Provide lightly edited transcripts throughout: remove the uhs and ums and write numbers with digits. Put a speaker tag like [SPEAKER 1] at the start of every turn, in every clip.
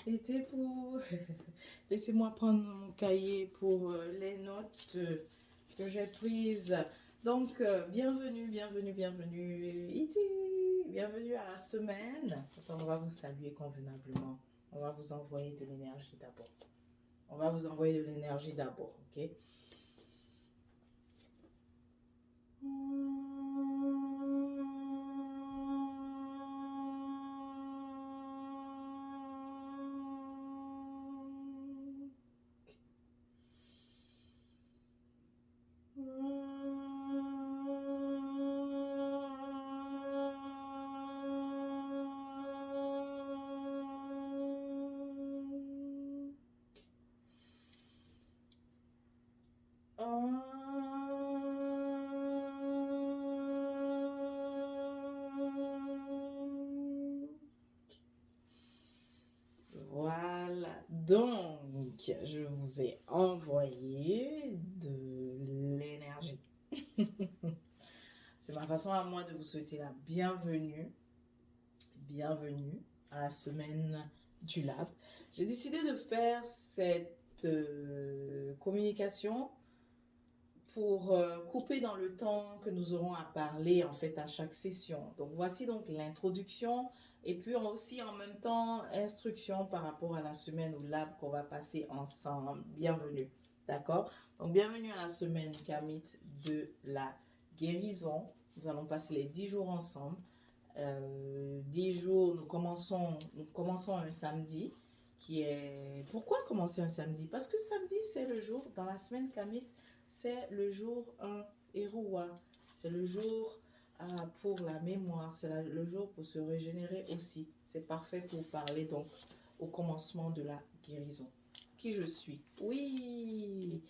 [SPEAKER 1] était pour... Laissez-moi prendre mon cahier pour les notes que j'ai prises. Donc, bienvenue, bienvenue, bienvenue, Iti. Bienvenue à la semaine. Attends, on va vous saluer convenablement. On va vous envoyer de l'énergie d'abord. On va vous envoyer de l'énergie d'abord, ok? Voilà, donc je vous ai envoyé de l'énergie. C'est ma façon à moi de vous souhaiter la bienvenue, bienvenue à la semaine du lab. J'ai décidé de faire cette communication pour couper dans le temps que nous aurons à parler en fait à chaque session. Donc voici donc l'introduction et puis aussi en même temps instruction par rapport à la semaine au lab qu'on va passer ensemble. Bienvenue, d'accord? Donc bienvenue à la semaine Kamit de la guérison. Nous allons passer les 10 jours ensemble. 10 jours, nous commençons un samedi qui est... Pourquoi commencer un samedi? Parce que samedi, c'est le jour, dans la semaine Kamit, c'est le jour 1 Eroua. C'est le jour pour la mémoire, c'est le jour pour se régénérer aussi. C'est parfait pour parler donc au commencement de la guérison. Qui je suis? Oui!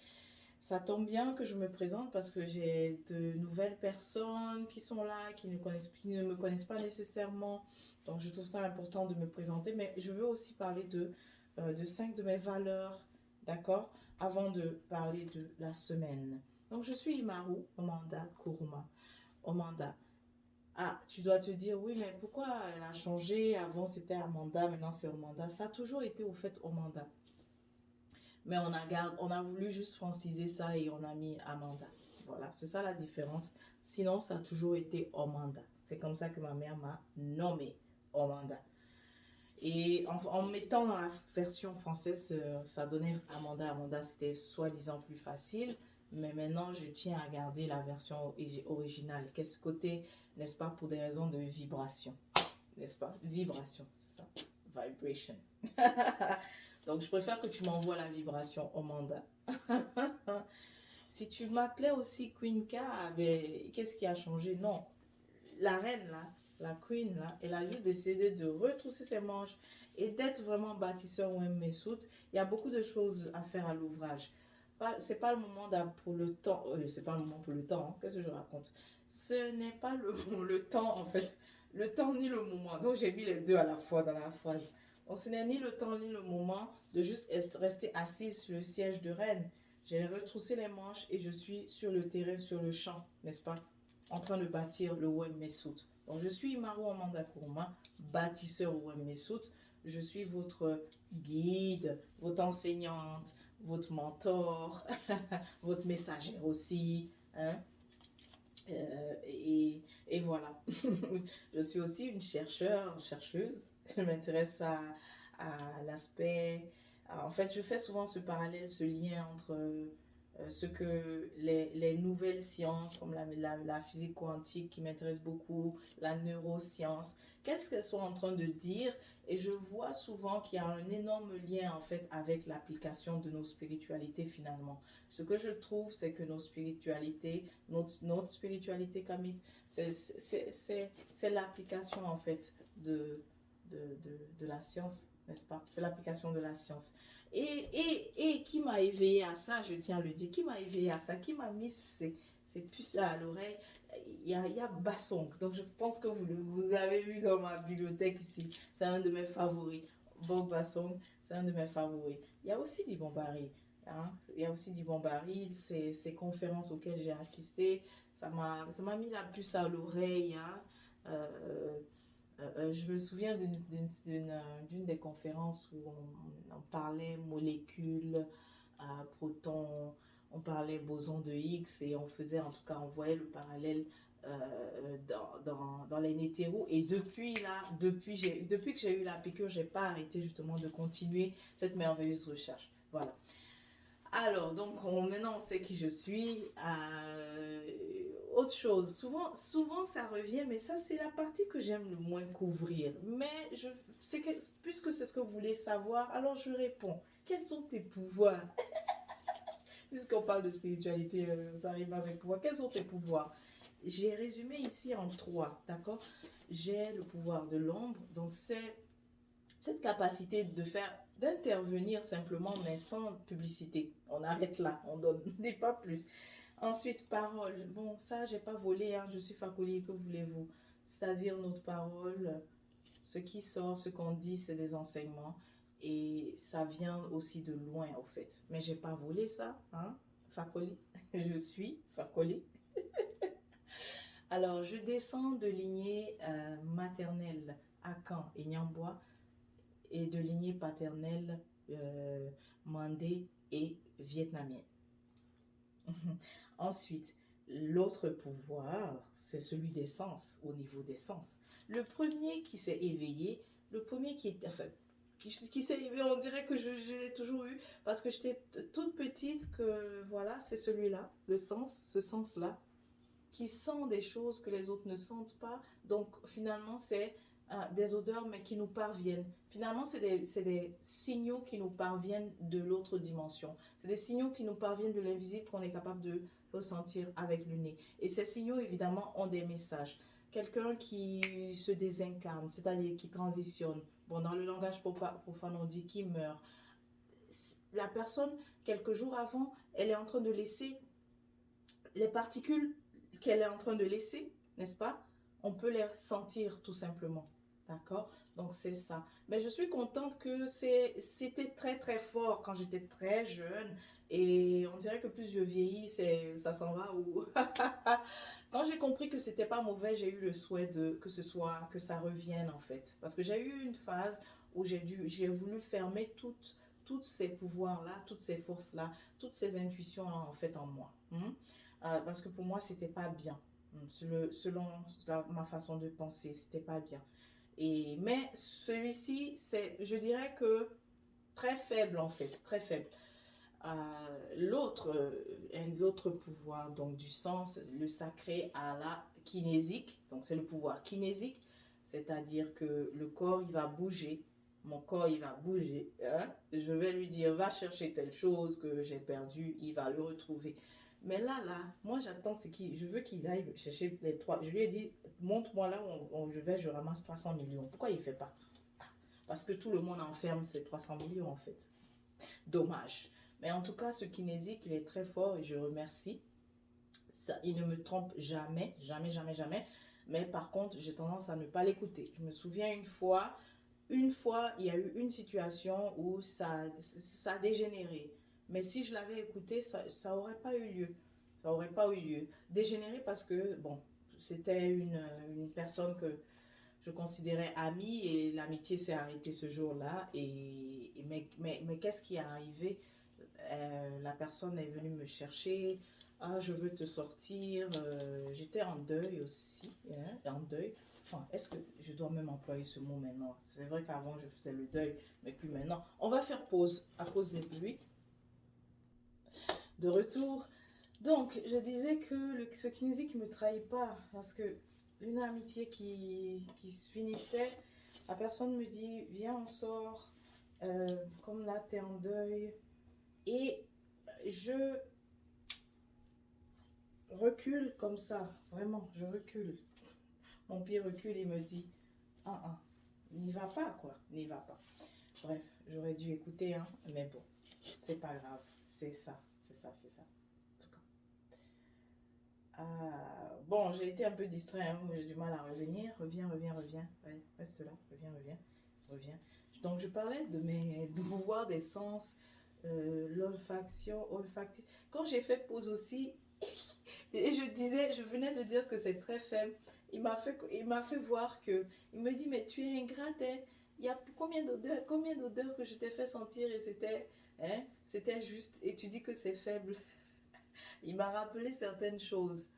[SPEAKER 1] Ça tombe bien que je me présente parce que j'ai de nouvelles personnes qui sont là, qui ne me connaissent pas nécessairement. Donc, je trouve ça important de me présenter. Mais je veux aussi parler de 5 de mes valeurs, d'accord? Avant de parler de la semaine. Donc, je suis Imaru Omanda Kuruma. Omanda. Ah, tu dois te dire, oui, mais pourquoi elle a changé? Avant, c'était Amanda, maintenant c'est Omanda. Ça a toujours été au fait Omanda. Mais on a voulu juste franciser ça et on a mis Amanda. Voilà, c'est ça la différence. Sinon, ça a toujours été Amanda. C'est comme ça que ma mère m'a nommé Amanda. Et en mettant dans la version française, ça donnait Amanda. Amanda, c'était soi-disant plus facile. Mais maintenant, je tiens à garder la version originale. Qu'est-ce côté, n'est-ce pas, pour des raisons de vibration. N'est-ce pas? Vibration, c'est ça. Vibration. Donc, je préfère que tu m'envoies la vibration, Amanda. Si tu m'appelais aussi Queen K, ben, qu'est-ce qui a changé? Non, la reine là, la queen là, elle a juste décidé de retrousser ses manches et d'être vraiment bâtisseur ou Messoud. Il y a beaucoup de choses à faire à l'ouvrage. C'est pas le moment pour le temps. C'est pas le moment pour le temps. Hein. Qu'est-ce que je raconte? Ce n'est pas le temps en fait. Le temps ni le moment. Donc j'ai mis les deux à la fois dans la phrase. Donc ce n'est ni le temps ni le moment de juste rester assise sur le siège de reine. J'ai retroussé les manches et je suis sur le terrain, sur le champ, n'est-ce pas? En train de bâtir le Wem Messoud. Donc, je suis Maro Amanda Kourma, bâtisseur au Wem Messoud. Je suis votre guide, votre enseignante, votre mentor, votre messagère aussi. Hein? Et voilà. Je suis aussi une chercheuse. Je m'intéresse à l'aspect... En fait, je fais souvent ce parallèle, ce lien entre ce que les nouvelles sciences, comme la physique quantique qui m'intéresse beaucoup, la neuroscience, qu'est-ce qu'elles sont en train de dire? Et je vois souvent qu'il y a un énorme lien en fait avec l'application de nos spiritualités finalement. Ce que je trouve, c'est que notre spiritualité kamite, c'est l'application en fait de la science, n'est-ce pas? C'est l'application de la science. Et qui m'a éveillé à ça, je tiens à le dire, qui m'a éveillé à ça, qui m'a mis ces puces-là à l'oreille, il y a Bassong. Donc je pense que vous l'avez vu dans ma bibliothèque ici. C'est un de mes favoris. Bob Bassong, c'est un de mes favoris. Il y a aussi Dibon Barry. Hein? Il y a aussi Dibon Barry, ces conférences auxquelles j'ai assisté, ça m'a mis la puce à l'oreille. Hein? Euh, Je me souviens d'une des conférences où on parlait molécules, protons, on parlait boson de Higgs et on faisait, en tout cas, on voyait le parallèle dans les nétéros. Et depuis là, depuis que j'ai eu la piqûre, j'ai pas arrêté justement de continuer cette merveilleuse recherche. Voilà. Alors, donc maintenant on sait qui je suis. Autre chose, souvent ça revient, mais ça c'est la partie que j'aime le moins couvrir. Mais puisque c'est ce que vous voulez savoir, alors je réponds. Quels sont tes pouvoirs? Puisqu'on parle de spiritualité, ça arrive avec moi. Quels sont tes pouvoirs? J'ai résumé ici en trois, d'accord? J'ai le pouvoir de l'ombre, donc c'est cette capacité d'intervenir simplement, mais sans publicité. On arrête là, on donne, dit pas plus. Ensuite, parole. Bon, ça, j'ai pas volé, hein, je suis Fakoli, que voulez-vous? C'est-à-dire notre parole, ce qui sort, ce qu'on dit, c'est des enseignements. Et ça vient aussi de loin, au fait. Mais j'ai pas volé ça, hein, Fakoli. Je suis Fakoli. Alors, je descends de lignée maternelle à Caen et Nyambois et de lignée paternelle mandé et vietnamienne. Ensuite, l'autre pouvoir, c'est celui des sens, au niveau des sens. Le premier qui s'est éveillé, le premier qui est, enfin, qui s'est éveillé, on dirait que je l'ai toujours eu, parce que j'étais toute petite, que voilà, c'est celui-là, le sens, ce sens-là, qui sent des choses que les autres ne sentent pas. Donc finalement, c'est des odeurs, mais qui nous parviennent. Finalement, c'est des signaux qui nous parviennent de l'autre dimension. C'est des signaux qui nous parviennent de l'invisible qu'on est capable de ressentir avec le nez. Et ces signaux, évidemment, ont des messages. Quelqu'un qui se désincarne, c'est-à-dire qui transitionne. Bon, dans le langage profane, on dit qui meurt. La personne, quelques jours avant, elle est en train de laisser les particules qu'elle est en train de laisser, n'est-ce pas? On peut les sentir tout simplement. D'accord? Donc c'est ça. Mais je suis contente que c'était très très fort quand j'étais très jeune. Et on dirait que plus je vieillis, ça s'en va. Ou quand j'ai compris que c'était pas mauvais, j'ai eu le souhait que ça revienne en fait. Parce que j'ai eu une phase où j'ai voulu fermer toutes ces pouvoirs-là, toutes ces forces-là, toutes ces intuitions-là en fait en moi. Parce que pour moi, c'était pas bien. Selon ma façon de penser, c'était pas bien. Mais celui-ci, je dirais que très faible en fait, très faible. L'autre pouvoir donc du sens, le sacré à la kinésique, donc c'est le pouvoir kinésique, c'est-à-dire que le corps il va bouger, mon corps il va bouger, hein? Je vais lui dire va chercher telle chose que j'ai perdue, il va le retrouver. Mais là, moi j'attends, je veux qu'il aille chercher les trois. Je lui ai dit montre-moi là où je ramasse 300 millions. Pourquoi il ne fait pas? Parce que tout le monde enferme ces 300 millions en fait. Dommage. Mais en tout cas, ce kinésique, il est très fort et je remercie. Ça, il ne me trompe jamais, jamais, jamais, jamais. Mais par contre, j'ai tendance à ne pas l'écouter. Je me souviens une fois, il y a eu une situation où ça a dégénéré. Mais si je l'avais écouté, ça n'aurait pas eu lieu. Ça n'aurait pas eu lieu. Dégénéré parce que, bon, c'était une personne que je considérais amie et l'amitié s'est arrêtée ce jour-là. Mais qu'est-ce qui est arrivé? La personne est venue me chercher. Ah, je veux te sortir. J'étais en deuil aussi. Hein, en deuil. Enfin, est-ce que je dois même employer ce mot maintenant? C'est vrai qu'avant, je faisais le deuil, mais plus maintenant. On va faire pause à cause des pluies. De retour. Donc, je disais que ce kinésique ne me trahit pas parce que une amitié qui se finissait, la personne me dit, viens, on sort, comme là, t'es en deuil. Et je recule comme ça, vraiment, je recule. Mon pied recule et me dit, n'y va pas, quoi, n'y va pas. Bref, j'aurais dû écouter, hein, mais bon, c'est pas grave, c'est ça, c'est ça, c'est ça. Bon, j'ai été un peu distrait, hein, j'ai du mal à revenir. Reviens. Ouais, reste là, reviens. Donc, je parlais de pouvoir des sens, l'olfaction, olfactif. Quand j'ai fait pause aussi, et je venais de dire que c'est très faible. il m'a fait voir que, il me dit, mais tu es ingrate, hein. Il y a combien d'odeurs que je t'ai fait sentir et c'était juste. Et tu dis que c'est faible. Il m'a rappelé certaines choses.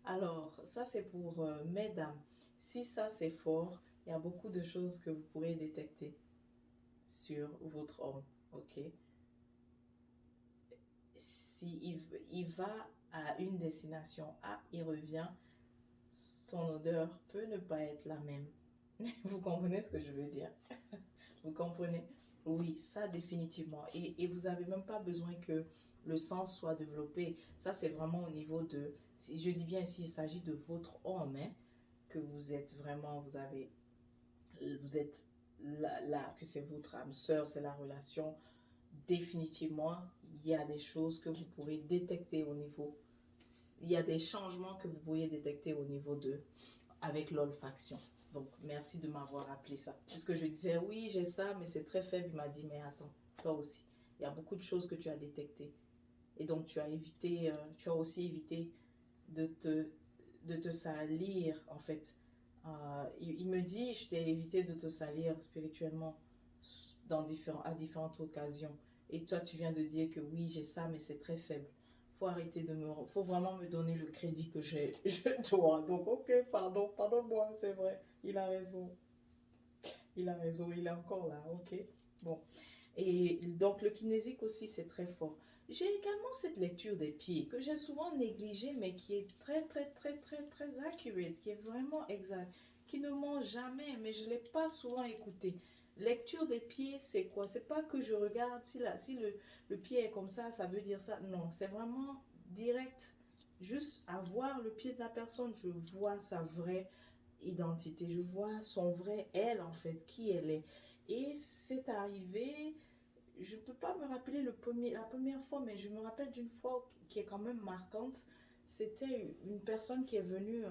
[SPEAKER 1] Alors, ça c'est pour mesdames. Si ça c'est fort, il y a beaucoup de choses que vous pourrez détecter sur votre homme, ok? Si il va à une destination A, il revient, son odeur peut ne pas être la même. Vous comprenez ce que je veux dire? Vous comprenez? Oui, ça définitivement. Et vous n'avez même pas besoin que le sens soit développé. Ça, c'est vraiment au niveau de, si je dis bien s'il s'agit de votre homme, hein, que vous êtes vraiment, vous êtes là, que c'est votre âme sœur, c'est la relation. Définitivement, il y a des choses que vous pourrez détecter au niveau, il y a des changements que vous pourriez détecter au niveau de, avec l'olfaction. Donc, merci de m'avoir rappelé ça. Puisque je disais, oui, j'ai ça, mais c'est très faible. Il m'a dit, mais attends, toi aussi, il y a beaucoup de choses que tu as détectées. Et donc, tu as aussi évité de te, de te salir, en fait. Il me dit, je t'ai évité de te salir spirituellement à différentes occasions. Et toi, tu viens de dire que oui, j'ai ça, mais c'est très faible. Faut vraiment me donner le crédit que je dois. Donc, ok, pardonne-moi, c'est vrai. Il a raison. Il a raison, il est encore là, ok. Bon. Et donc, le kinésique aussi, c'est très fort. J'ai également cette lecture des pieds que j'ai souvent négligée, mais qui est très, très, très, très, très accurate, qui est vraiment exact, qui ne ment jamais, mais je ne l'ai pas souvent écouté. Lecture des pieds, c'est quoi? C'est pas que je regarde si le pied est comme ça veut dire ça. Non, c'est vraiment direct. Juste à voir le pied de la personne, je vois sa vraie identité, je vois son vrai elle, en fait, qui elle est. Et c'est arrivé, je ne peux pas me rappeler la première fois, mais je me rappelle d'une fois qui est quand même marquante. C'était une personne qui est venue,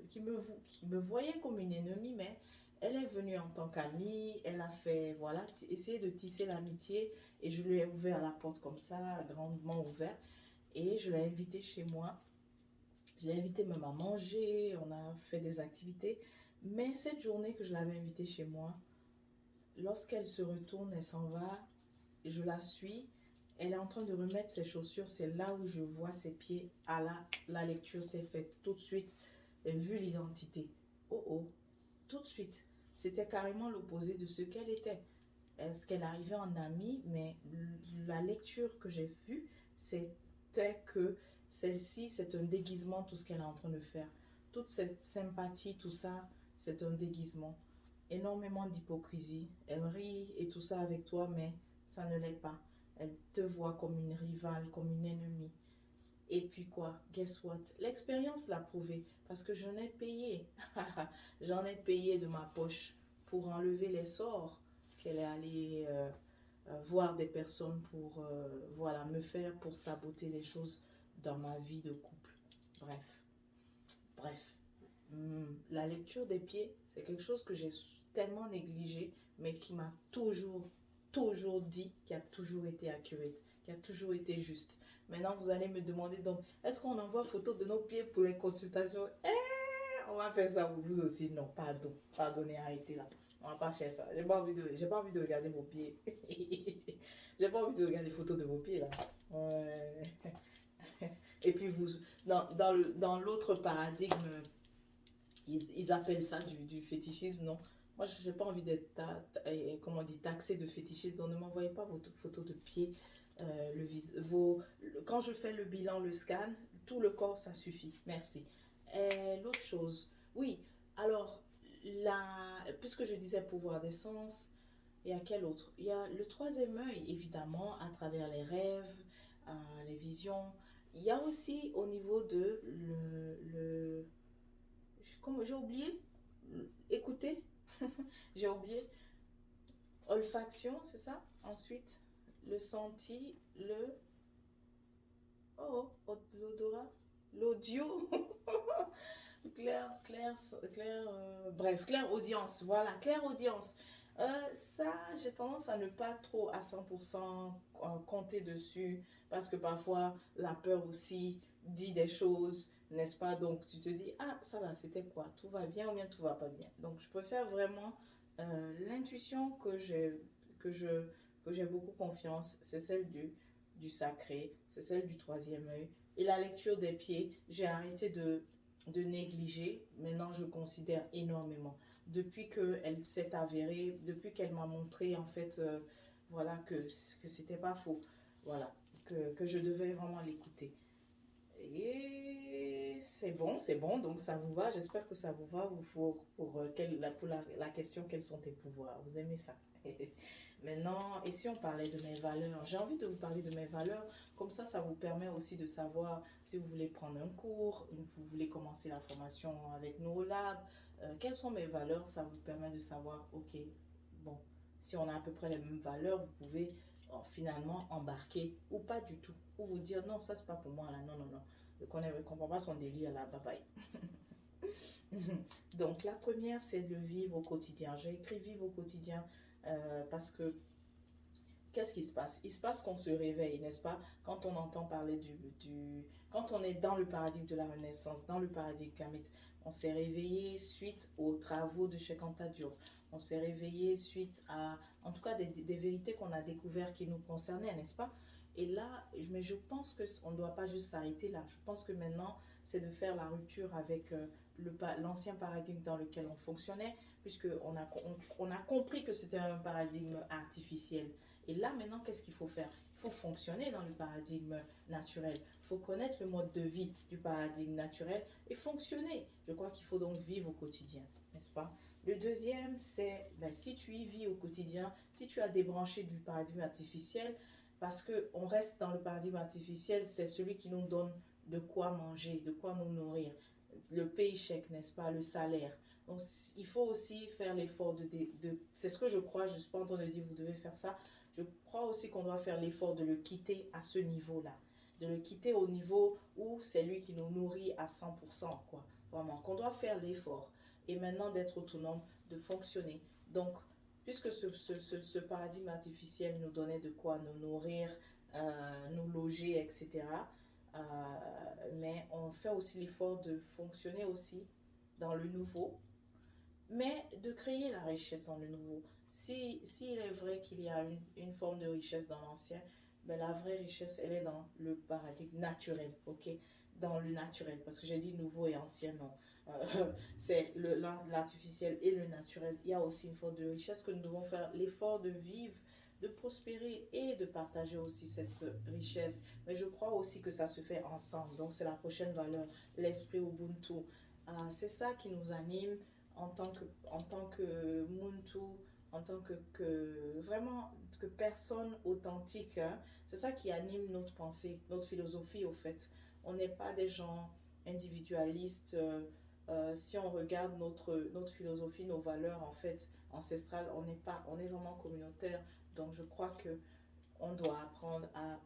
[SPEAKER 1] qui me voyait comme une ennemie, mais elle est venue en tant qu'amie. Elle a fait, voilà, essayer de tisser l'amitié. Et je lui ai ouvert la porte comme ça, grandement ouvert. Et je l'ai invitée chez moi. Je l'ai invitée même à manger. On a fait des activités. Mais cette journée que je l'avais invitée chez moi, lorsqu'elle se retourne, elle s'en va, je la suis, elle est en train de remettre ses chaussures, c'est là où je vois ses pieds. Ah là, la lecture s'est faite tout de suite, vu l'identité. Oh oh, tout de suite. C'était carrément l'opposé de ce qu'elle était. Est-ce qu'elle arrivait en amie, mais la lecture que j'ai vue, c'était que celle-ci, c'est un déguisement, tout ce qu'elle est en train de faire. Toute cette sympathie, tout ça, c'est un déguisement. Énormément d'hypocrisie. Elle rit et tout ça avec toi, mais ça ne l'est pas. Elle te voit comme une rivale, comme une ennemie. Et puis quoi? Guess what? L'expérience l'a prouvé parce que j'en ai payé. J'en ai payé de ma poche pour enlever les sorts qu'elle est allée voir des personnes pour voilà, me faire pour saboter des choses dans ma vie de couple. Bref, bref. La lecture des pieds, c'est quelque chose que j'ai tellement négligé, mais qui m'a toujours dit, qui a toujours été accurate, qui a toujours été juste. Maintenant, vous allez me demander donc, est-ce qu'on envoie photo de nos pieds pour les consultations? On va faire ça vous aussi. Non, pardonnez, arrêtez là. On va pas faire ça. J'ai pas envie de regarder vos pieds. J'ai pas envie de regarder des photos de vos pieds là. Ouais. Et puis dans l'autre paradigme, ils appellent ça du fétichisme, non? Moi, je n'ai pas envie d'être, comment on dit, taxé de fétichisme. Donc, ne m'envoyez pas votre photo de pied. Quand je fais le bilan, le scan, tout le corps, ça suffit. Merci. L'autre chose, oui, alors, puisque je disais pouvoir des sens, il y a quel autre? Il y a le troisième œil, évidemment, à travers les rêves, les visions. Il y a aussi au niveau de comme j'ai oublié, écouter, j'ai oublié, olfaction, c'est ça? Ensuite, le senti, l'odorat, l'audio, bref, claire audience, voilà, claire audience. Ça, j'ai tendance à ne pas trop à 100% compter dessus parce que parfois la peur aussi dit des choses n'est-ce pas? Donc tu te dis, ah, ça là, c'était quoi? Tout va bien ou bien tout va pas bien. Donc je préfère vraiment l'intuition que je, que j'ai beaucoup confiance, c'est celle du sacré, c'est celle du troisième œil. Et la lecture des pieds, j'ai arrêté de négliger. Maintenant, je considère énormément. Depuis qu'elle s'est avérée, depuis qu'elle m'a montré, en fait, voilà, que c'était pas faux. Voilà, que je devais vraiment l'écouter. Et c'est bon, donc ça vous va. J'espère que ça vous va pour la question, quels sont tes pouvoirs? Vous aimez ça? Maintenant, et si on parlait de mes valeurs? J'ai envie de vous parler de mes valeurs. Comme ça vous permet aussi de savoir si vous voulez prendre un cours, vous voulez commencer la formation avec nous au lab. Quelles sont mes valeurs? Ça vous permet de savoir, ok, bon, si on a à peu près les mêmes valeurs, vous pouvez finalement embarquer ou pas du tout. Ou vous dire, non, ça c'est pas pour moi là, non, non, non. Je ne comprends pas son délire là, bye bye. Donc la première, c'est de vivre au quotidien. J'ai écrit vivre au quotidien parce que qu'est-ce qui se passe? Il se passe qu'on se réveille, n'est-ce pas? Quand on entend parler Quand on est dans le paradigme de la Renaissance, dans le paradigme kamite, on s'est réveillé suite aux travaux de Cheikh Anta Diop. On s'est réveillé suite à, en tout cas, des vérités qu'on a découvertes qui nous concernaient, n'est-ce pas? Et là, mais je pense qu'on ne doit pas juste s'arrêter là. Je pense que maintenant, c'est de faire la rupture avec l'ancien paradigme dans lequel on fonctionnait, puisqu'on on a compris que c'était un paradigme artificiel. Et là, maintenant, qu'est-ce qu'il faut faire? Il faut fonctionner dans le paradigme naturel. Il faut connaître le mode de vie du paradigme naturel et fonctionner. Je crois qu'il faut donc vivre au quotidien, n'est-ce pas? Le deuxième, c'est ben, si tu y vis au quotidien, si tu as débranché du paradigme artificiel, parce qu'on reste dans le paradigme artificiel, c'est celui qui nous donne de quoi manger, de quoi nous nourrir. Le paycheck, n'est-ce pas, le salaire. Donc, il faut aussi faire l'effort c'est ce que je crois, je ne suis pas en train de dire vous devez faire ça, je crois aussi qu'on doit faire l'effort de le quitter à ce niveau-là, de le quitter au niveau où c'est lui qui nous nourrit à 100%, quoi. Vraiment, qu'on doit faire l'effort. Et maintenant d'être autonome, de fonctionner. Donc, puisque ce paradigme artificiel nous donnait de quoi nous nourrir, nous loger, etc., euh, mais on fait aussi l'effort de fonctionner aussi dans le nouveau, mais de créer la richesse dans le nouveau. S'il est vrai qu'il y a une forme de richesse dans l'ancien, ben la vraie richesse, elle est dans le paradigme naturel, ok? Dans le naturel, parce que j'ai dit nouveau et ancien, non. C'est l'artificiel et le naturel. Il y a aussi une forme de richesse que nous devons faire l'effort de vivre, de prospérer et de partager aussi cette richesse. Mais je crois aussi que ça se fait ensemble. Donc c'est la prochaine valeur, l'esprit Ubuntu. C'est ça qui nous anime en tant que Muntu, en tant vraiment que personne authentique. Hein. C'est ça qui anime notre pensée, notre philosophie au fait. On n'est pas des gens individualistes. Si on regarde notre philosophie, nos valeurs en fait ancestrales, on est vraiment communautaire. Donc je crois que on doit apprendre à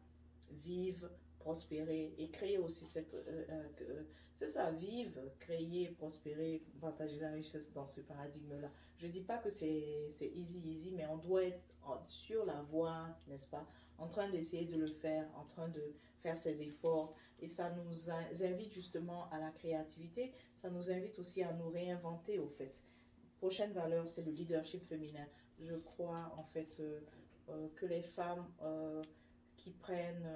[SPEAKER 1] vivre, prospérer et créer aussi c'est ça, vivre, créer, prospérer, partager la richesse dans ce paradigme-là. Je ne dis pas que c'est easy, mais on doit être sur la voie, n'est-ce pas, en train d'essayer de le faire, en train de faire ses efforts. Et ça nous invite justement à la créativité, ça nous invite aussi à nous réinventer au fait. Prochaine valeur, c'est le leadership féminin. Je crois en fait que les femmes qui prennent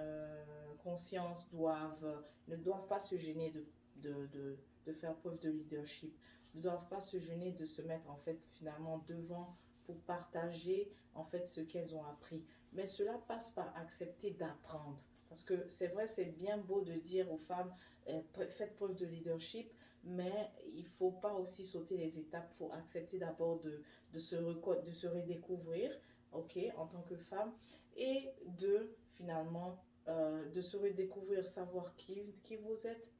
[SPEAKER 1] conscience ne doivent pas se gêner de faire preuve de leadership, ne doivent pas se gêner de se mettre en fait finalement devant pour partager en fait ce qu'elles ont appris. Mais cela passe par accepter d'apprendre. Parce que c'est vrai, c'est bien beau de dire aux femmes, faites preuve de leadership, mais il ne faut pas aussi sauter les étapes. Il faut accepter d'abord de se redécouvrir, ok, en tant que femme, et finalement, de se redécouvrir, savoir qui vous êtes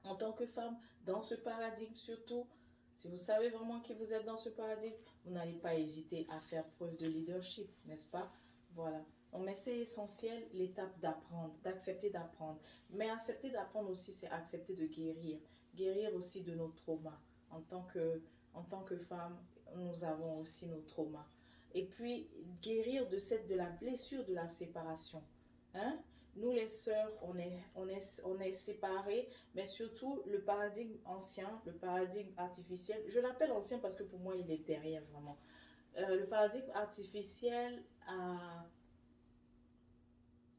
[SPEAKER 1] en tant que femme, dans ce paradigme surtout. Si vous savez vraiment qui vous êtes dans ce paradigme, vous n'allez pas hésiter à faire preuve de leadership, n'est-ce pas? Voilà. Mais c'est essentiel, l'étape d'apprendre, d'accepter d'apprendre. Mais accepter d'apprendre aussi, c'est accepter de guérir. Guérir aussi de nos traumas. En tant que femme, nous avons aussi nos traumas. Et puis, guérir de la blessure de la séparation. Hein? nous les sœurs, on est séparés, mais surtout le paradigme ancien, le paradigme artificiel, je l'appelle ancien parce que pour moi il est derrière vraiment. Le paradigme artificiel a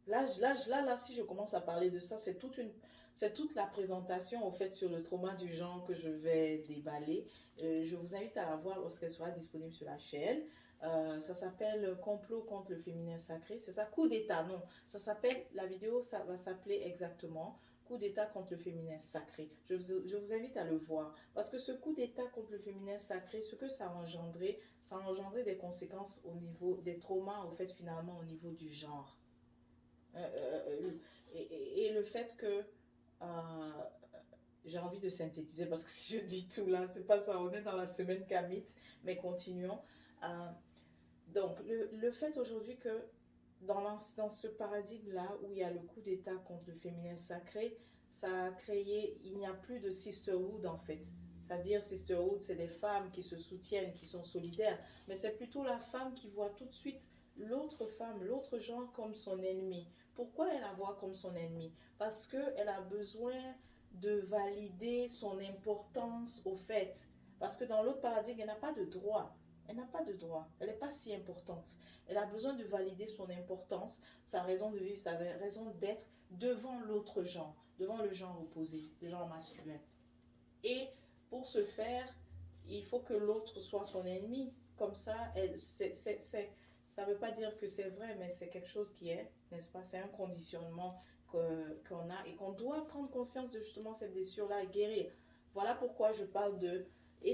[SPEAKER 1] là, si je commence à parler de ça, c'est toute la présentation, au fait, sur le trauma du genre que je vais déballer. Je vous invite à la voir lorsqu'elle sera disponible sur la chaîne. Ça s'appelle Complot contre le féminin sacré. C'est ça, coup d'État, non. Ça s'appelle, la vidéo, ça va s'appeler exactement Coup d'État contre le féminin sacré. Je vous invite à le voir. Parce que ce coup d'État contre le féminin sacré, ce que ça a engendré des conséquences au niveau des traumas, au fait, finalement, au niveau du genre. Et le fait que j'ai envie de synthétiser parce que si je dis tout là, c'est pas ça, on est dans la semaine Kamit, mais continuons. Euh, donc, le fait aujourd'hui que dans ce paradigme-là où il y a le coup d'État contre le féminin sacré, ça a créé, il n'y a plus de sisterhood en fait. C'est-à-dire, sisterhood, c'est des femmes qui se soutiennent, qui sont solidaires, mais c'est plutôt la femme qui voit tout de suite l'autre femme, l'autre genre comme son ennemi. Pourquoi elle la voit comme son ennemi? Parce qu'elle a besoin de valider son importance au fait. Parce que dans l'autre paradigme, elle n'a pas de droit. Elle n'a pas de droit. Elle n'est pas si importante. Elle a besoin de valider son importance, sa raison de vivre, sa raison d'être devant l'autre genre, devant le genre opposé, le genre masculin. Et pour ce faire, il faut que l'autre soit son ennemi. Comme ça, ça ne veut pas dire que c'est vrai, mais c'est quelque chose qui est, n'est-ce pas? C'est un conditionnement qu'on a et qu'on doit prendre conscience de justement cette blessure-là et guérir. Voilà pourquoi je parle de... Et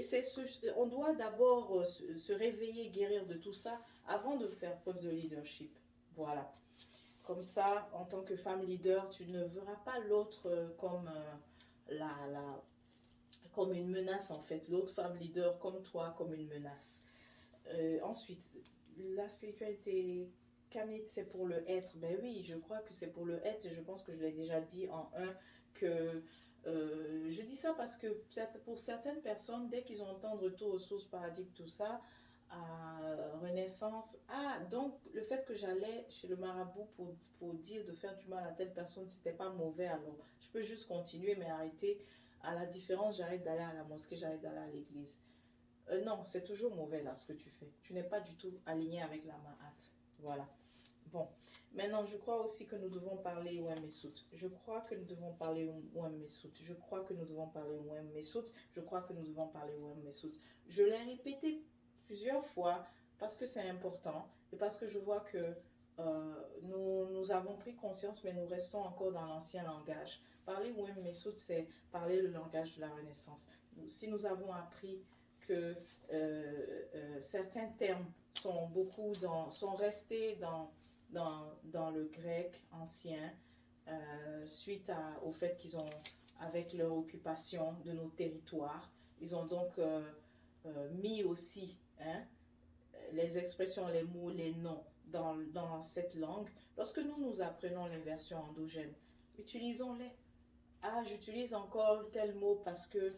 [SPEAKER 1] on doit d'abord se réveiller, guérir de tout ça avant de faire preuve de leadership. Voilà. Comme ça, en tant que femme leader, tu ne verras pas l'autre comme comme une menace en fait. L'autre femme leader comme toi, comme une menace. Ensuite, la spiritualité kamite, c'est pour le être. Ben oui, je crois que c'est pour le être. Je pense que je l'ai déjà dit en un que je dis ça parce que pour certaines personnes, dès qu'ils ont entendu retour aux sources, paradigme, tout ça, à Renaissance, ah, donc le fait que j'allais chez le marabout pour dire de faire du mal à telle personne, c'était pas mauvais, alors je peux juste continuer, mais arrêter. À la différence, j'arrête d'aller à la mosquée, j'arrête d'aller à l'église. Non, c'est toujours mauvais là ce que tu fais. Tu n'es pas du tout aligné avec la Ma'at. Voilà. Bon, maintenant je crois aussi que nous devons parler Ouem Messoud. Je crois que nous devons parler Ouem Messoud. Je crois que nous devons parler Ouem Messoud. Je crois que nous devons parler Ouem Messoud. Je l'ai répété plusieurs fois parce que c'est important et parce que je vois que nous avons pris conscience, mais nous restons encore dans l'ancien langage. Parler Ouem Messoud, c'est parler le langage de la Renaissance. Si nous avons appris que certains termes sont restés dans le grec ancien suite au fait qu'ils ont, avec leur occupation de nos territoires, ils ont donc mis aussi les expressions, les mots, les noms dans cette langue. Lorsque nous apprenons les versions endogènes, utilisons-les. Ah, j'utilise encore tel mot parce que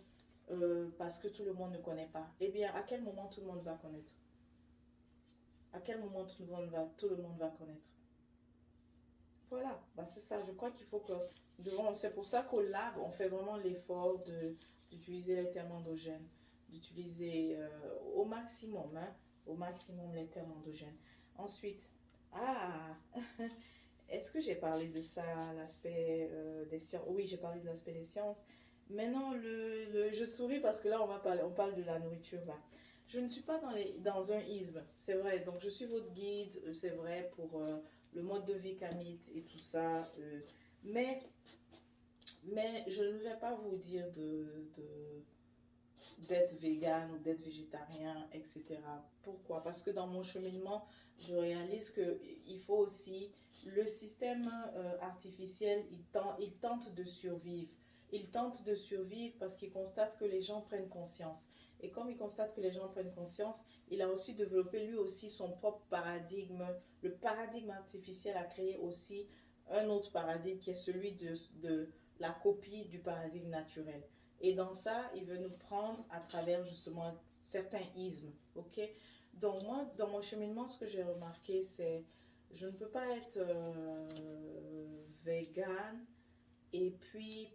[SPEAKER 1] tout le monde ne connaît pas. Eh bien, à quel moment tout le monde va connaître? À quel moment tout le monde va connaître? Voilà, bah c'est ça. Je crois qu'il faut que c'est pour ça qu'au lab, on fait vraiment l'effort d'utiliser les termes endogènes, d'utiliser au maximum les termes endogènes. Ensuite, ah, est-ce que j'ai parlé de ça, l'aspect des sciences? Oui, j'ai parlé de l'aspect des sciences. Maintenant, je souris parce que là, on parle de la nourriture là. Je ne suis pas dans un isme, c'est vrai. Donc, je suis votre guide, c'est vrai, pour le mode de vie kamite et tout ça. Mais, mais je ne vais pas vous dire d'être vegan ou d'être végétarien, etc. Pourquoi? Parce que dans mon cheminement, je réalise qu'il faut aussi, le système artificiel, il tente de survivre. Il tente de survivre parce qu'il constate que les gens prennent conscience. Et comme il constate que les gens prennent conscience, il a aussi développé lui aussi son propre paradigme. Le paradigme artificiel a créé aussi un autre paradigme qui est celui de la copie du paradigme naturel. Et dans ça, il veut nous prendre à travers justement certains ismes, ok? Donc moi, dans mon cheminement, ce que j'ai remarqué, c'est Je ne peux pas être vegan et puis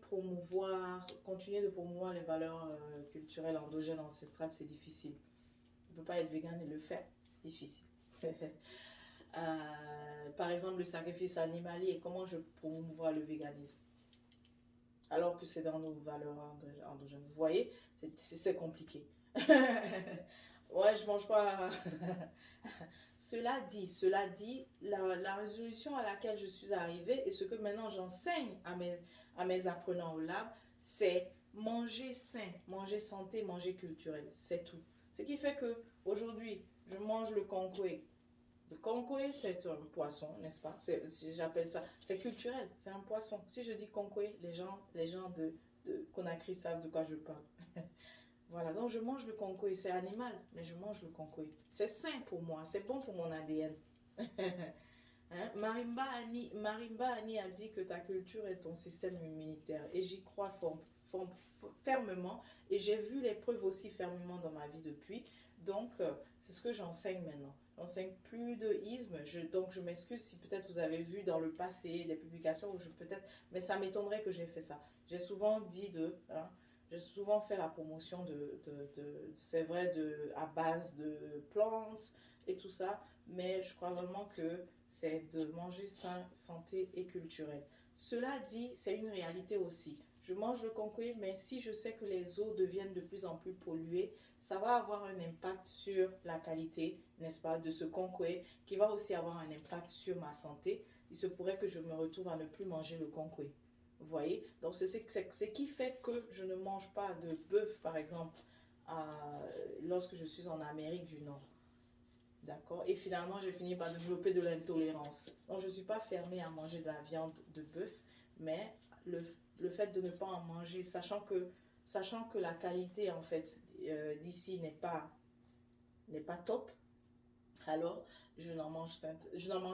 [SPEAKER 1] continuer de promouvoir les valeurs culturelles endogènes ancestrales, c'est difficile. On ne peut pas être vegan et le faire, c'est difficile. Par exemple, le sacrifice animalier, comment je peux promouvoir le véganisme alors que c'est dans nos valeurs endogènes. Vous voyez, c'est compliqué. Ouais, je mange pas. Cela dit, la résolution à laquelle je suis arrivée et ce que maintenant j'enseigne à mes apprenants au lab, c'est manger sain, manger santé, manger culturel. C'est tout. Ce qui fait que aujourd'hui, je mange le concoué. Le concoué, c'est un poisson, n'est-ce pas? J'appelle ça, c'est culturel, c'est un poisson. Si je dis concoué, les gens de Conakry savent de quoi je parle. Voilà, donc je mange le concoué, c'est animal, mais je mange le concoué. C'est sain pour moi, c'est bon pour mon ADN. Hein? Marimba Annie a dit que ta culture est ton système immunitaire et j'y crois fermement et j'ai vu les preuves aussi fermement dans ma vie depuis. Donc, c'est ce que j'enseigne maintenant. J'enseigne plus de isme, donc je m'excuse si peut-être vous avez vu dans le passé des publications où mais ça m'étonnerait que j'ai fait ça. J'ai souvent j'ai souvent fait la promotion c'est vrai, à base de plantes et tout ça, mais je crois vraiment que c'est de manger sain, santé et culturel. Cela dit, c'est une réalité aussi. Je mange le concoué, mais si je sais que les eaux deviennent de plus en plus polluées, ça va avoir un impact sur la qualité, n'est-ce pas, de ce concoué, qui va aussi avoir un impact sur ma santé. Il se pourrait que je me retrouve à ne plus manger le concoué. Vous voyez? Donc, c'est ce qui fait que je ne mange pas de bœuf, par exemple, lorsque je suis en Amérique du Nord. D'accord. Et finalement, j'ai fini par développer de l'intolérance. Donc, je ne suis pas fermée à manger de la viande de bœuf, mais le fait de ne pas en manger, sachant que la qualité, en fait, d'ici n'est pas top, alors je n'en mange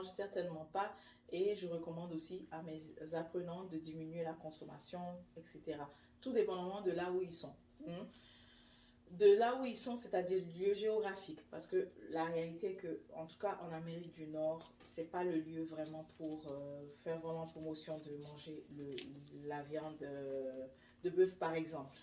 [SPEAKER 1] certainement pas. Et je recommande aussi à mes apprenants de diminuer la consommation, etc. Tout dépendamment de là où ils sont. De là où ils sont, c'est-à-dire le lieu géographique. Parce que la réalité est que, en tout cas en Amérique du Nord, c'est pas le lieu vraiment pour faire vraiment promotion de manger la viande de bœuf, par exemple.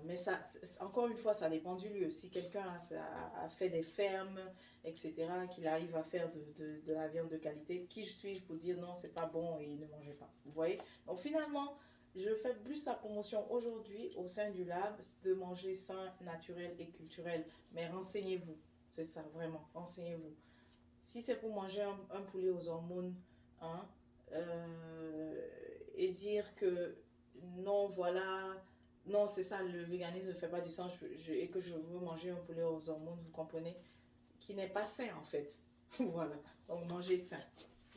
[SPEAKER 1] Mais ça, encore une fois, ça dépend du lieu. Si quelqu'un a fait des fermes, etc., qu'il arrive à faire de la viande de qualité, qui suis-je pour dire non, c'est pas bon et ne mangez pas. Vous voyez? Donc finalement, je fais plus la promotion aujourd'hui au sein du lab de manger sain, naturel et culturel. Mais renseignez-vous, c'est ça, vraiment, renseignez-vous. Si c'est pour manger un poulet aux hormones, hein, et dire que non, voilà, non, c'est ça, le véganisme ne fait pas du sens et que je veux manger un poulet aux hormones, vous comprenez, qui n'est pas sain en fait. Voilà, donc manger sain.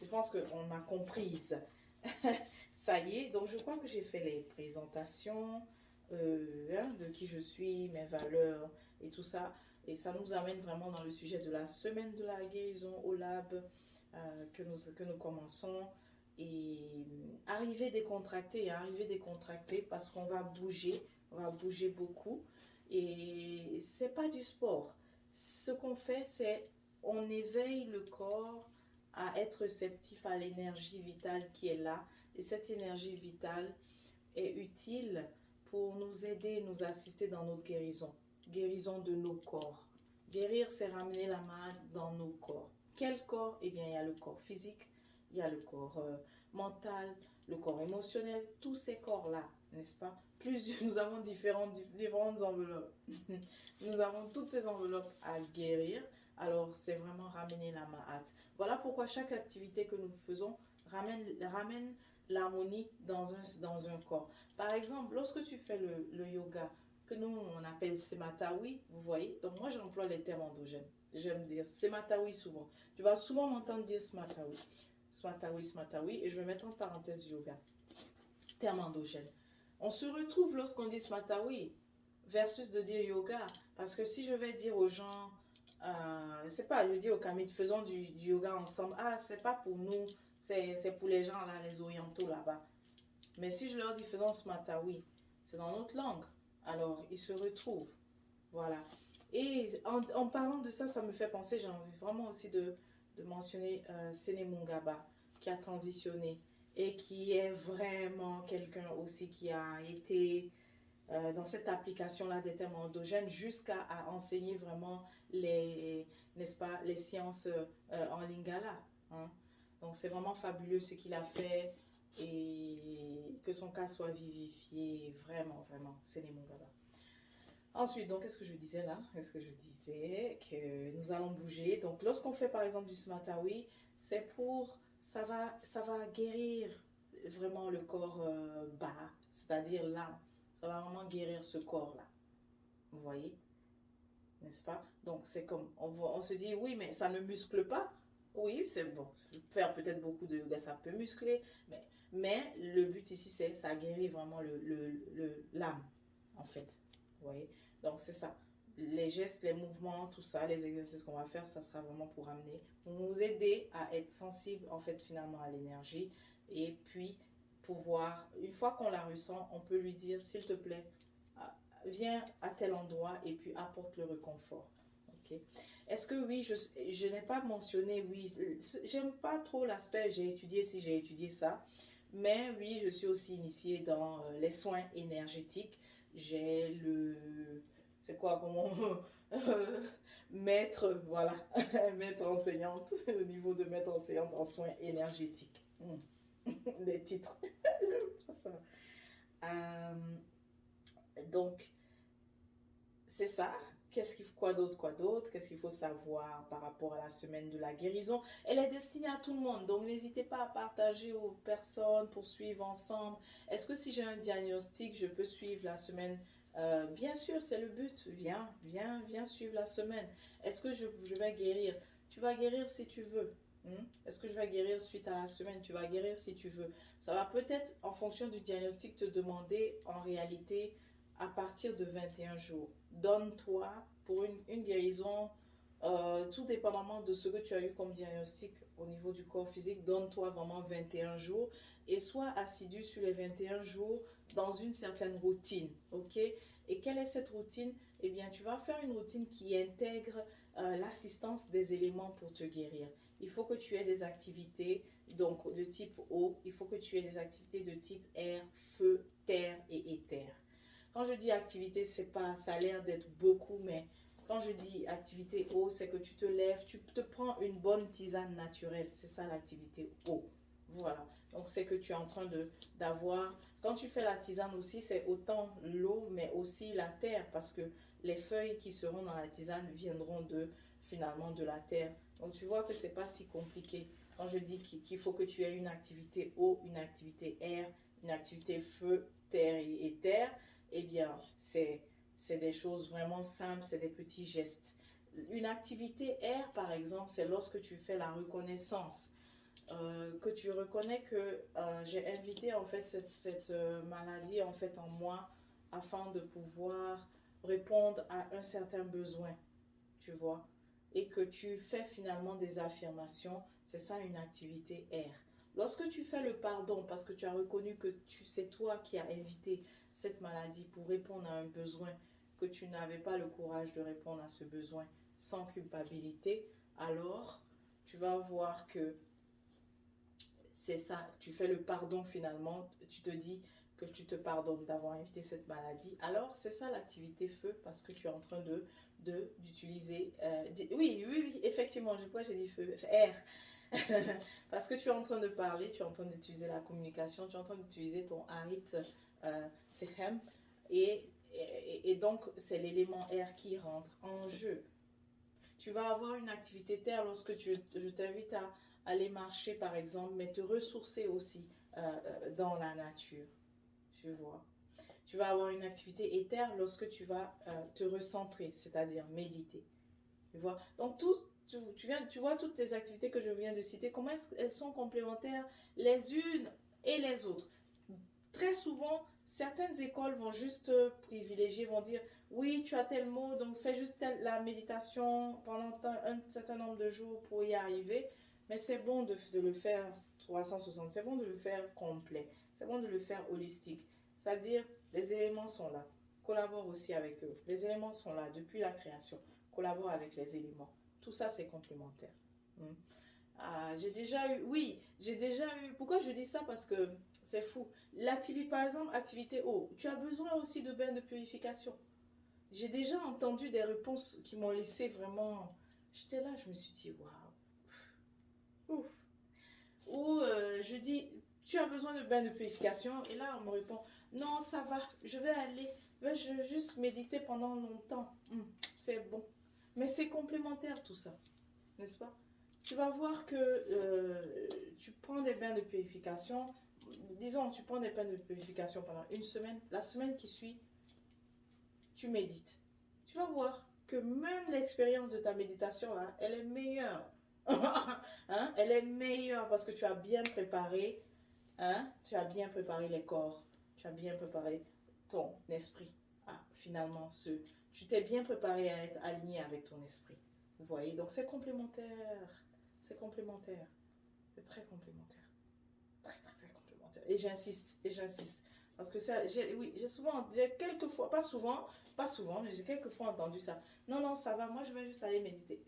[SPEAKER 1] Je pense qu'on a compris ça. Ça y est, donc je crois que j'ai fait les présentations de qui je suis, mes valeurs et tout ça. Et ça nous amène vraiment dans le sujet de la semaine de la guérison au lab que nous commençons. Et arriver décontracté parce qu'on on va bouger beaucoup. Et c'est pas du sport. Ce qu'on fait, c'est on éveille le corps à être réceptif à l'énergie vitale qui est là. Et cette énergie vitale est utile pour nous aider, nous assister dans notre guérison. Guérison de nos corps. Guérir, c'est ramener la main dans nos corps. Quel corps? Eh bien, il y a le corps physique, il y a le corps mental, le corps émotionnel, tous ces corps-là, n'est-ce pas? Nous avons différentes enveloppes. Nous avons toutes ces enveloppes à guérir. Alors, c'est vraiment ramener la main hâte. Voilà pourquoi chaque activité que nous faisons ramène l'harmonie dans un corps. Par exemple, lorsque tu fais le yoga, que nous, on appelle Sematawi, vous voyez, donc moi, j'emploie les termes endogènes. J'aime dire Sematawi souvent. Tu vas souvent m'entendre dire Smatawi. Smatawi, Smatawi, et je vais mettre en parenthèse yoga. Terme endogène. On se retrouve lorsqu'on dit Smatawi versus de dire yoga. Parce que si je vais dire aux gens, c'est pas, je dis aux Kamit, faisons du yoga ensemble. Ah, c'est pas pour nous, c'est pour les gens là, les orientaux là-bas. Mais si je leur dis faisons Smatawi, c'est dans notre langue. Alors, ils se retrouvent. Voilà. Et en parlant de ça, ça me fait penser, j'ai envie vraiment aussi de mentionner Sene Mungaba, qui a transitionné et qui est vraiment quelqu'un aussi qui a été dans cette application-là des termes endogènes jusqu'à enseigner vraiment n'est-ce pas, les sciences en lingala. Hein. Donc c'est vraiment fabuleux ce qu'il a fait et que son cas soit vivifié, vraiment, vraiment, Sene Mungaba. Ensuite, donc, qu'est-ce que je disais là? Est-ce que je disais que nous allons bouger? Donc, lorsqu'on fait par exemple du Smatawi, c'est pour, ça va guérir vraiment le corps bas, c'est-à-dire l'âme. Ça va vraiment guérir ce corps-là. Vous voyez? N'est-ce pas? Donc, c'est comme, on se dit, oui, mais ça ne muscle pas. Oui, c'est bon. Faire peut-être beaucoup de yoga, ça peut muscler. Mais le but ici, c'est ça guérit vraiment l'âme, en fait. Vous voyez? Donc, c'est ça. Les gestes, les mouvements, tout ça, les exercices qu'on va faire, ça sera vraiment pour nous aider à être sensible, en fait, finalement, à l'énergie. Et puis, pouvoir, une fois qu'on la ressent, on peut lui dire, s'il te plaît, viens à tel endroit et puis apporte le réconfort. Ok. Est-ce que oui, je n'ai pas mentionné, oui, j'aime pas trop l'aspect j'ai étudié si j'ai étudié ça, mais oui, je suis aussi initiée dans les soins énergétiques. J'ai c'est quoi, comment, maître, voilà, maître enseignante, au niveau de maître enseignante en soins énergétiques. Des titres. Ça. Donc, c'est ça. Quoi d'autre? Qu'est-ce qu'il faut savoir par rapport à la semaine de la guérison? Elle est destinée à tout le monde, donc n'hésitez pas à partager aux personnes pour suivre ensemble. Est-ce que si j'ai un diagnostic, je peux suivre la semaine? Bien sûr, c'est le but. Viens suivre la semaine. Est-ce que je vais guérir? Tu vas guérir si tu veux. Est-ce que je vais guérir suite à la semaine? Tu vas guérir si tu veux. Ça va peut-être, en fonction du diagnostic, te demander en réalité à partir de 21 jours. Donne-toi pour une guérison, tout dépendamment de ce que tu as eu comme diagnostic au niveau du corps physique, donne-toi vraiment 21 jours et sois assidu sur les 21 jours dans une certaine routine. Ok? Et quelle est cette routine? Eh bien, tu vas faire une routine qui intègre l'assistance des éléments pour te guérir. Il faut que tu aies des activités donc de type eau, il faut que tu aies des activités de type air, feu, terre et éther. Quand je dis activité, c'est pas, ça a l'air d'être beaucoup, mais quand je dis activité eau, c'est que tu te lèves, tu te prends une bonne tisane naturelle. C'est ça l'activité eau. Voilà. Donc c'est que tu es en train d'avoir. Quand tu fais la tisane aussi, c'est autant l'eau, mais aussi la terre, parce que les feuilles qui seront dans la tisane viendront finalement de la terre. Donc tu vois que c'est pas si compliqué. Quand je dis qu'il faut que tu aies une activité eau, une activité air, une activité feu, terre et terre, eh bien, c'est des choses vraiment simples, c'est des petits gestes. Une activité air, par exemple, c'est lorsque tu fais la reconnaissance, que tu reconnais que j'ai invité en fait cette maladie en fait en moi afin de pouvoir répondre à un certain besoin, tu vois, et que tu fais finalement des affirmations, c'est ça une activité air. Lorsque tu fais le pardon parce que tu as reconnu que c'est toi qui as invité cette maladie pour répondre à un besoin, que tu n'avais pas le courage de répondre à ce besoin sans culpabilité, alors tu vas voir que c'est ça, tu fais le pardon finalement, tu te dis que tu te pardonnes d'avoir invité cette maladie. Alors c'est ça l'activité feu parce que tu es en train d'utiliser, oui, effectivement, j'ai dit feu, air. Parce que tu es en train de parler, tu es en train d'utiliser la communication, tu es en train d'utiliser ton harit sechem et donc c'est l'élément air qui rentre en jeu. Tu vas avoir une activité terre lorsque je t'invite à aller marcher par exemple, mais te ressourcer aussi dans la nature, tu vois. Tu vas avoir une activité éther lorsque tu vas te recentrer, c'est-à-dire méditer. Tu vois. Donc tu vois toutes les activités que je viens de citer, comment elles sont complémentaires les unes et les autres. Très souvent, certaines écoles vont juste privilégier, vont dire oui, tu as tel mot, donc fais juste la méditation pendant un certain nombre de jours pour y arriver. Mais c'est bon de le faire 360, c'est bon de le faire complet, c'est bon de le faire holistique. C'est-à-dire, les éléments sont là. Collabore aussi avec eux. Les éléments sont là depuis la création. Collabore avec les éléments. Tout ça, c'est complémentaire. Ah, j'ai déjà eu, oui, j'ai déjà eu. Pourquoi je dis ça? Parce que c'est fou. L'activité, par exemple, activité eau, tu as besoin aussi de bains de purification. J'ai déjà entendu des réponses qui m'ont laissé vraiment. J'étais là, je me suis dit, waouh, ouf. Ou je dis, tu as besoin de bains de purification. Et là, on me répond, non, ça va, je vais aller. Je vais juste méditer pendant longtemps. C'est bon. Mais c'est complémentaire tout ça, n'est-ce pas? Tu vas voir que tu prends des bains de purification. Disons, tu prends des bains de purification pendant une semaine. La semaine qui suit, tu médites. Tu vas voir que même l'expérience de ta méditation, là, elle est meilleure. Hein? Elle est meilleure parce que tu as bien préparé, hein? Tu as bien préparé les corps. Tu as bien préparé ton esprit. Ah, finalement, tu t'es bien préparé à être aligné avec ton esprit. Vous voyez? Donc, c'est complémentaire. C'est complémentaire. C'est très complémentaire. Très, très, très complémentaire. Et j'insiste, et j'insiste. Parce que ça, oui, j'ai quelques fois, pas souvent, mais j'ai quelques fois entendu ça. Non, non, ça va, moi je vais juste aller méditer.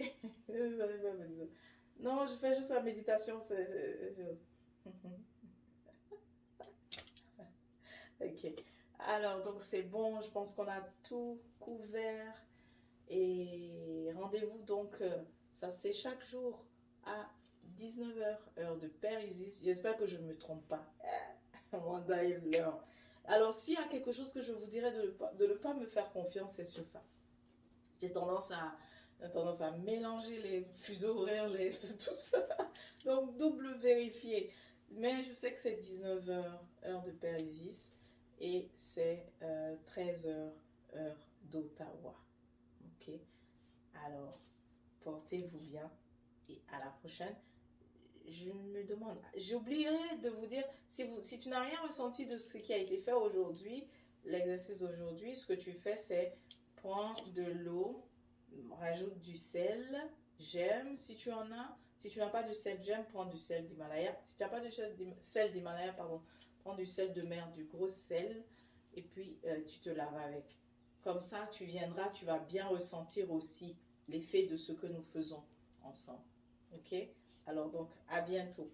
[SPEAKER 1] Non, je fais juste la méditation. Ok. Alors, donc c'est bon, je pense qu'on a tout couvert. Et rendez-vous donc, ça c'est chaque jour à 19 heures heure de Périsis. J'espère que je ne me trompe pas. Wanda et l'heure. Alors, s'il y a quelque chose que je vous dirais de ne pas me faire confiance, c'est sur ça. J'ai tendance à mélanger les fuseaux horaires, tout ça. Donc, double vérifier. Mais je sais que c'est 19 heures heure de Périsis, et c'est 13 heures heure d'Ottawa. Ok? Alors, portez-vous bien et à la prochaine. Je me demande, j'oublierai de vous dire, si tu n'as rien ressenti de ce qui a été fait aujourd'hui, l'exercice d'aujourd'hui, ce que tu fais, c'est prendre de l'eau, rajoute du sel, j'aime si tu en as. Si tu n'as pas du sel, j'aime, prends du sel d'Himalaya. Si tu n'as pas du sel d'Himalaya, pardon, prends du sel de mer, du gros sel, et puis tu te laves avec. Comme ça, tu viendras, tu vas bien ressentir aussi l'effet de ce que nous faisons ensemble. Ok? Alors donc, à bientôt.